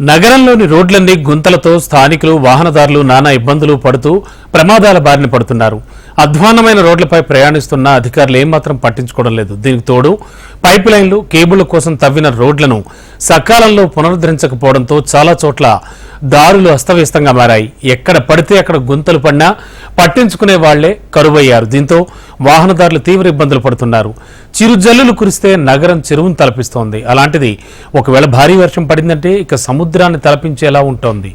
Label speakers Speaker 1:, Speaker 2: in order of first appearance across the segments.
Speaker 1: నగరంలోని రోడ్లన్నీ గుంతలతో స్థానికులు వాహనదారులు నానా ఇబ్బందులు పడుతూ ప్రమాదాల బారిన పడుతున్నారు. అధ్వాన్నమైన రోడ్లపై ప్రయాణిస్తున్న అధికారులు ఏమాత్రం పట్టించుకోవడం లేదు. దీనికి తోడు పైప్ లైన్లు, కేబుళ్ల కోసం తవ్విన రోడ్లను సకాలంలో పునరుద్ధరించకపోవడంతో చాలా చోట్ల దారులు అస్తవ్యస్తంగా మారాయి. ఎక్కడ పడితే అక్కడ గుంతలు పడినా పట్టించుకునే వాళ్లే కరువయ్యారు. దీంతో వాహనదారులు తీవ్ర ఇబ్బందులు పడుతున్నారు. చిరుజల్లులు కురిస్తే నగరం చెరువును తలపిస్తోంది. అలాంటిది ఒకవేళ భారీ వర్షం పడిందంటే ఇక సముద్రాన్ని తలపించేలా ఉంటోంది.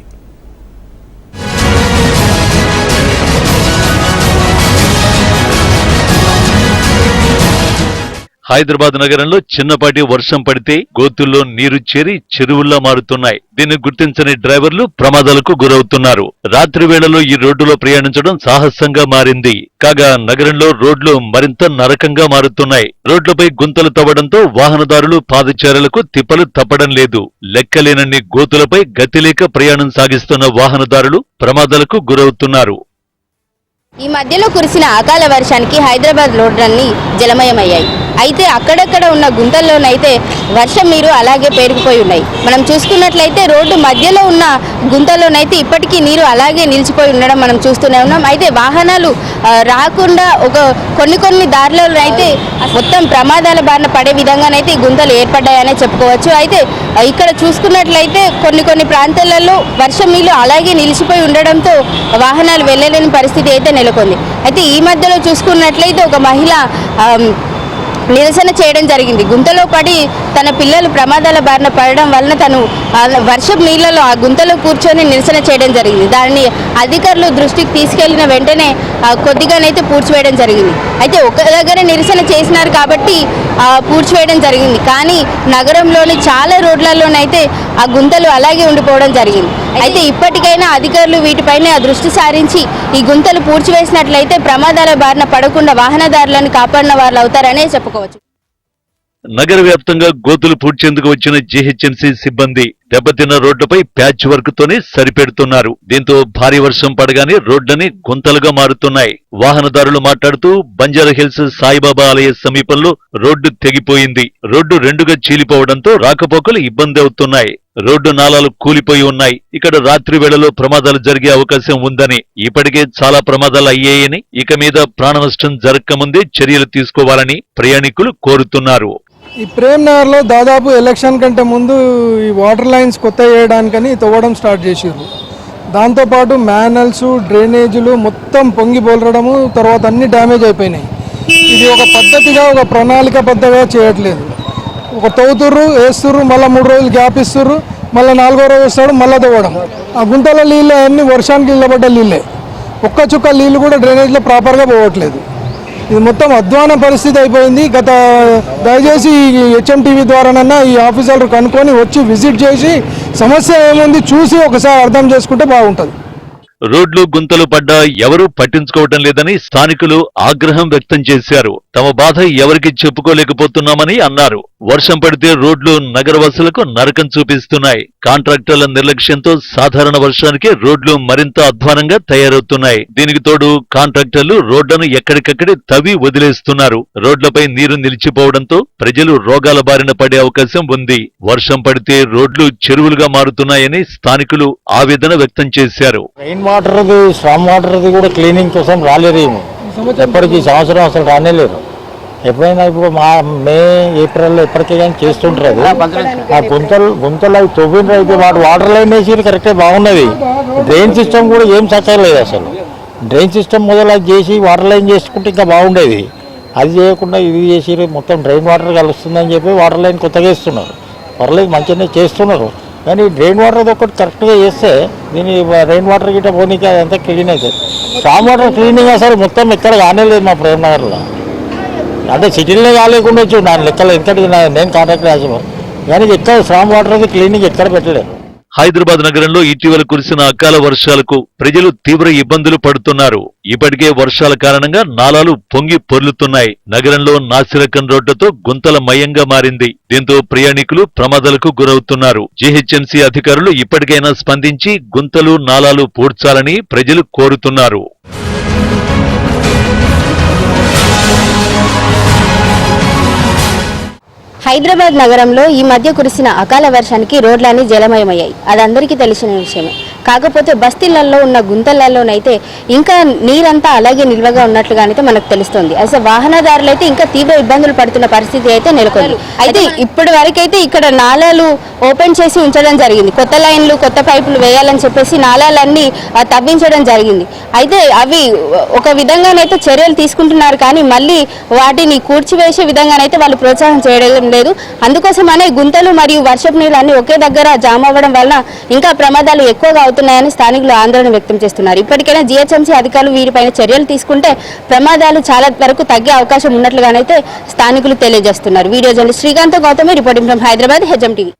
Speaker 2: హైదరాబాద్ నగరంలో చిన్నపాటి వర్షం పడితే గోతుల్లో నీరు చేరి చెరువుల్లా మారుతున్నాయి. దీన్ని గుర్తించని డ్రైవర్లు ప్రమాదాలకు గురవుతున్నారు. రాత్రి వేళలో ఈ రోడ్డులో ప్రయాణించడం సాహసంగా మారింది. కాగా నగరంలో రోడ్లు మరింత నరకంగా మారుతున్నాయి. రోడ్లపై గుంతలు తవ్వడంతో వాహనదారులు పాదచారులకు తిప్పలు తప్పడం లేదు. లెక్కలేనన్ని గోతులపై గతిలేక ప్రయాణం సాగిస్తున్న వాహనదారులు ప్రమాదాలకు గురవుతున్నారు.
Speaker 3: ఈ మధ్యలో కురిసిన అకాల వర్షానికి హైదరాబాద్ రోడ్లన్నీ జలమయమయ్యాయి. అయితే అక్కడక్కడ ఉన్న గుంతల్లోనైతే వర్షం నీరు అలాగే పేరుకుపోయి ఉన్నాయి. మనం చూసుకున్నట్లయితే రోడ్డు మధ్యలో ఉన్న గుంతల్లోనైతే ఇప్పటికీ నీరు అలాగే నిలిచిపోయి ఉండడం మనం చూస్తూనే ఉన్నాం. అయితే వాహనాలు రాకుండా కొన్ని దారులలోనైతే మొత్తం ప్రమాదాల బారిన పడే విధంగానైతే ఈ గుంతలు ఏర్పడ్డాయనే చెప్పుకోవచ్చు. అయితే ఇక్కడ చూసుకున్నట్లయితే కొన్ని ప్రాంతాలలో వర్షం నీళ్లు అలాగే నిలిచిపోయి ఉండడంతో వాహనాలు వెళ్ళలేని పరిస్థితి అయితే నెలకొంది. అయితే ఈ మధ్యలో చూసుకున్నట్లయితే ఒక మహిళ నిరసన చేయడం జరిగింది. గుంతలో పడి తన పిల్లలు ప్రమాదాల బారిన పడడం వలన తను వర్షపు నీళ్లలో ఆ గుంతలో కూర్చొని నిరసన చేయడం జరిగింది. దాన్ని అధికారులు దృష్టికి తీసుకెళ్లిన వెంటనే కొద్దిగానైతే పూడ్చివేయడం జరిగింది. అయితే ఒక దగ్గర నిరసన చేసినారు కాబట్టి పూడ్చివేయడం జరిగింది. కానీ నగరంలోని చాలా రోడ్లలోనైతే ఆ గుంతలు అలాగే ఉండిపోవడం జరిగింది. అయితే ఇప్పటికైనా అధికారులు వీటిపైన దృష్టి సారించి ఈ గుంతలు పూడ్చివేసినట్లయితే ప్రమాదాల బారిన పడకుండా వాహనదారులను కాపాడిన వాళ్ళు అవుతారనే చెప్పుకోవచ్చు.
Speaker 2: నగర వ్యాప్తంగా గోతులు పూడ్చేందుకు వచ్చిన జీహెచ్ఎంసీ సిబ్బంది దెబ్బతిన్న రోడ్లపై ప్యాచ్ వర్క్ తోనే సరిపెడుతున్నారు. దీంతో భారీ వర్షం పడగానే రోడ్లని గుంతలుగా మారుతున్నాయి. వాహనదారులు మాట్లాడుతూ బంజారాహిల్స్ సాయిబాబా ఆలయ సమీపంలో రోడ్డు తెగిపోయింది. రోడ్డు రెండుగా చీలిపోవడంతో రాకపోకలు ఇబ్బంది అవుతున్నాయి. రోడ్డు నాలాలు కూలిపోయి ఉన్నాయి. ఇక్కడ రాత్రి వేళలో ప్రమాదాలు జరిగే అవకాశం ఉందని, ఇప్పటికే చాలా ప్రమాదాలు అయ్యాయని, ఇక మీద ప్రాణ నష్టం జరగకముందే చర్యలు తీసుకోవాలని ప్రయాణికులు కోరుతున్నారు.
Speaker 4: ఈ ప్రేమ్ నగర్ లో దాదాపు ఎలక్షన్ కంటే ముందు ఈ వాటర్ లైన్స్ కొత్త వేయడానికని తవ్వడం స్టార్ట్ చేసారు. దాంతోపాటు మ్యానల్స్, డ్రైనేజీలు మొత్తం పొంగి బోలరడము, తర్వాత అన్ని డ్యామేజ్ అయిపోయినాయి. ఇది ఒక పద్ధతిగా, ఒక ప్రణాళికబద్ధంగా చేయట్లేదు. ఒక తవ్వుతుర్రు, వేస్తుర్రు, మళ్ళీ 3 రోజులు గ్యాప్ ఇస్తుర్రు, మళ్ళీ 4వ రోజు వస్తాడు మళ్ళీ తవ్వడం. ఆ గుంతల నీళ్ళు అన్ని వర్షానికి నిలబడ్డ నీళ్ళే. ఒక్క చుక్క నీళ్ళు కూడా డ్రైనేజ్లో ప్రాపర్గా పోవట్లేదు. ఇది మొత్తం అధ్వాన పరిస్థితి అయిపోయింది. దయచేసి హెచ్ఎంటీవీ ద్వారానన్నా ఈ ఆఫీసర్లు కనుక్కొని వచ్చి విజిట్ చేసి సమస్య ఏముంది చూసి ఒకసారి అర్థం చేసుకుంటే బాగుంటుంది.
Speaker 2: రోడ్లు గుంతలు పడ్డా ఎవరూ పట్టించుకోవటం లేదని స్థానికులు ఆగ్రహం వ్యక్తం చేశారు. తమ బాధ ఎవరికి చెప్పుకోలేకపోతున్నామని అన్నారు. వర్షం పడితే రోడ్లు నగరవాసులకు నరకం చూపిస్తున్నాయి. కాంట్రాక్టర్ల నిర్లక్ష్యంతో సాధారణ వర్షానికి రోడ్లు మరింత అధ్వానంగా తయారవుతున్నాయి. దీనికి తోడు కాంట్రాక్టర్లు రోడ్లను ఎక్కడికక్కడే తవ్వి వదిలేస్తున్నారు. రోడ్లపై నీరు నిలిచిపోవడంతో ప్రజలు రోగాల బారిన పడే అవకాశం ఉంది. వర్షం పడితే రోడ్లు చెరువులుగా మారుతున్నాయని స్థానికులు ఆవేదన వ్యక్తం చేశారు.
Speaker 5: రెయిన్ వాటర్ది, స్ట్రామ్ వాటర్ది కూడా క్లీనింగ్ కోసం రాలేదేమో. ఎప్పటికీ సంవత్సరం అసలు రానేలేరు. ఎప్పుడైనా ఇప్పుడు మే ఏప్రిల్లో ఎప్పటికీ కానీ చేస్తుంటారు. ఆ గుంతలు అవి తవ్విండ్రు, అయితే వాటర్ లైన్ వేసి కరెక్టే బాగున్నది. డ్రైన్ సిస్టమ్ కూడా ఏం చక్కలేదు. అసలు డ్రైన్ సిస్టమ్ మొదలు అది చేసి వాటర్ లైన్ చేసుకుంటే ఇంకా బాగుండేది. అది చేయకుండా ఇది చేసి మొత్తం డ్రైన్ వాటర్ కలుస్తుందని చెప్పి వాటర్ లైన్ కొత్తగా వేస్తున్నారు. పర్లేదు, మంచిగానే చేస్తున్నారు. కానీ డ్రైన్ వాటర్ ఒకటి కరెక్ట్గా చేస్తే దీని రెయిన్ వాటర్ గిట్ట పోనీకి అదంతా క్లీన్ అవుతుంది. స్ట్రామ్ వాటర్ క్లీనింగ్ అసలు మొత్తం ఎక్కడ కానేలేదు మా ప్రేమ్ నగర్లో. అంటే సిటీలో కాలేకుండా వచ్చు దాని లెక్కలు ఎక్కడికి నేను కాంట్రాక్ట్ రాసాను. కానీ ఎక్కడ స్ట్రామ్ వాటర్ క్లీనింగ్ ఎక్కడ పెట్టలేదు.
Speaker 2: హైదరాబాద్ నగరంలో ఇటీవల కురిసిన అకాల వర్షాలకు ప్రజలు తీవ్ర ఇబ్బందులు పడుతున్నారు. ఇప్పటికే వర్షాల కారణంగా నాలాలు పొంగి పొర్లుతున్నాయి. నగరంలో నాసిరకం రోడ్లతో గుంతల మయంగా మారింది. దీంతో ప్రయాణికులు ప్రమాదాలకు గురవుతున్నారు. జీహెచ్ఎంసీ అధికారులు ఇప్పటికైనా స్పందించి గుంతలు, నాలాలు పూడ్చాలని ప్రజలు కోరుతున్నారు.
Speaker 3: హైదరాబాద్ నగరంలో ఈ మధ్య కురిసిన అకాల వర్షానికి రోడ్లన్నీ జలమయమయ్యాయి. అది అందరికీ తెలిసిన విషయమే. కాకపోతే బస్తీలలో ఉన్న గుంతలలోనైతే ఇంకా నీరంతా అలాగే నిల్వగా ఉన్నట్లుగానైతే మనకు తెలుస్తుంది. అసలు వాహనదారులు అయితే ఇంకా తీవ్ర ఇబ్బందులు పడుతున్న పరిస్థితి అయితే నెలకొంది. అయితే ఇప్పటి వరకైతే ఇక్కడ నాలాలు ఓపెన్ చేసి ఉంచడం జరిగింది. కొత్త లైన్లు, కొత్త పైపులు వేయాలని చెప్పేసి నాలాలన్నీ తవ్వించడం జరిగింది. అయితే అవి ఒక విధంగానైతే చర్యలు తీసుకుంటున్నారు, కానీ మళ్ళీ వాటిని కూర్చివేసే విధంగానైతే వాళ్ళు ప్రోత్సాహం చేయడం లేదు. అందుకోసమనే గుంతలు మరియు వర్షపు నీళ్ళు అన్ని ఒకే దగ్గర జామ అవ్వడం వలన ఇంకా ప్రమాదాలు ఎక్కువగా అవుతున్నాయని స్థానికులు ఆందోళన వ్యక్తం చేస్తున్నారు. ఇప్పటికైనా జీహెచ్ఎంసీ అధికారులు వీరిపైన చర్యలు తీసుకుంటే ప్రమాదాలు చాలా వరకు తగ్గే అవకాశం ఉన్నట్లుగానైతే స్థానికులు తెలియజేస్తున్నారు. Video journalist Srikanth Gautami reporting from Hyderabad, HM TV.